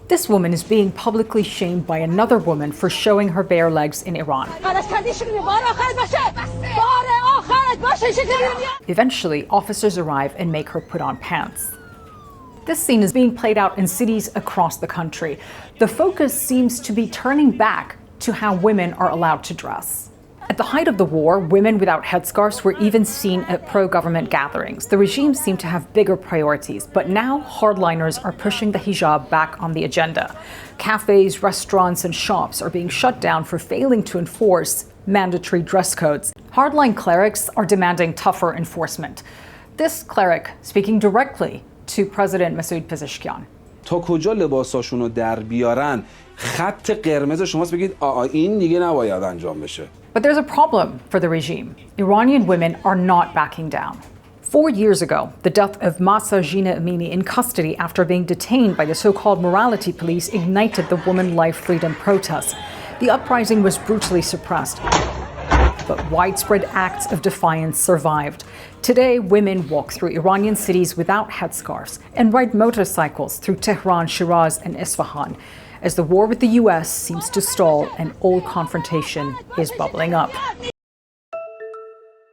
This woman is being publicly shamed by another woman for showing her bare legs in Iran. Eventually, officers arrive and make her put on pants. This scene is being played out in cities across the country. The focus seems to be turning back to how women are allowed to dress. At the height of the war, women without headscarves were even seen at pro-government gatherings. The regime seemed to have bigger priorities, but now hardliners are pushing the hijab back on the agenda. Cafes, restaurants, and shops are being shut down for failing to enforce mandatory dress codes. Hardline clerics are demanding tougher enforcement. This cleric speaking directly to President Masoud Pezeshkian. تا کجا لباساشونو در بیارن خط قرمز شماست بگید این دیگه نباید انجام بشه. But there's a problem for the regime. Iranian women are not backing down. 4 years ago, the death of Mahsa Amini in custody after being detained by the so-called morality police ignited the woman life freedom protests. The uprising was brutally suppressed, but widespread acts of defiance survived. Today, women walk through Iranian cities without headscarves and ride motorcycles through Tehran, Shiraz, and Isfahan, as the war with the U.S. seems to stall and old confrontation is bubbling up.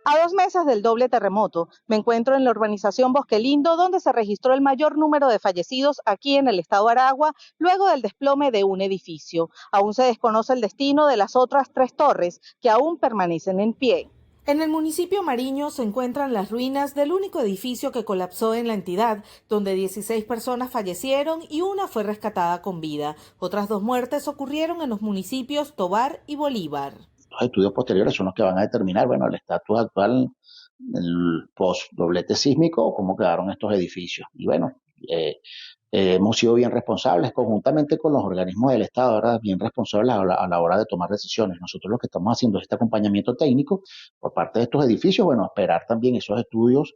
A 2 meses del doble terremoto, me encuentro en la urbanización Bosque Lindo, donde se registró el mayor número de fallecidos aquí en el estado de Aragua, luego del desplome de un edificio. Aún se desconoce el destino de las otras 3 torres, que aún permanecen en pie. En el municipio Mariño se encuentran las ruinas del único edificio que colapsó en la entidad, donde 16 personas fallecieron y una fue rescatada con vida. Otras 2 muertes ocurrieron en los municipios Tovar y Bolívar. Los estudios posteriores son los que van a determinar, el estatus actual, el post-doblete sísmico, cómo quedaron estos edificios. Y hemos sido bien responsables, conjuntamente con los organismos del Estado, ¿verdad? Bien responsables a la hora de tomar decisiones. Nosotros lo que estamos haciendo es este acompañamiento técnico por parte de estos edificios, esperar también esos estudios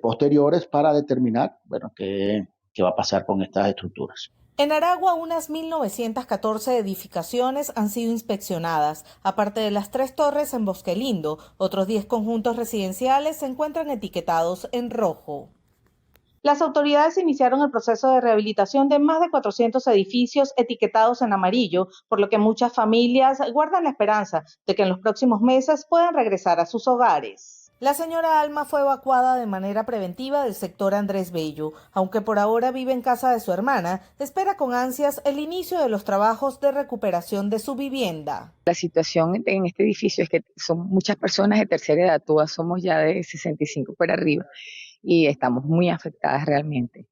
posteriores para determinar, qué va a pasar con estas estructuras. En Aragua, unas 1.914 edificaciones han sido inspeccionadas. Aparte de las 3 torres en Bosque Lindo, otros 10 conjuntos residenciales se encuentran etiquetados en rojo. Las autoridades iniciaron el proceso de rehabilitación de más de 400 edificios etiquetados en amarillo, por lo que muchas familias guardan la esperanza de que en los próximos meses puedan regresar a sus hogares. La señora Alma fue evacuada de manera preventiva del sector Andrés Bello. Aunque por ahora vive en casa de su hermana, espera con ansias el inicio de los trabajos de recuperación de su vivienda. La situación en este edificio es que son muchas personas de tercera edad, todas somos ya de 65 para arriba y estamos muy afectadas realmente.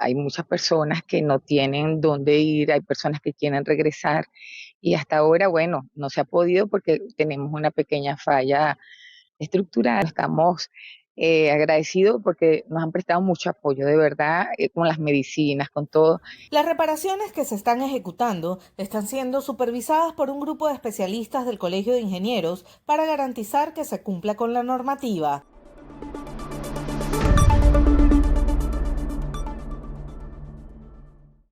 Hay muchas personas que no tienen dónde ir, hay personas que quieren regresar y hasta ahora, no se ha podido porque tenemos una pequeña falla estructural. Estamos agradecidos porque nos han prestado mucho apoyo, de verdad, con las medicinas, con todo. Las reparaciones que se están ejecutando están siendo supervisadas por un grupo de especialistas del Colegio de Ingenieros para garantizar que se cumpla con la normativa.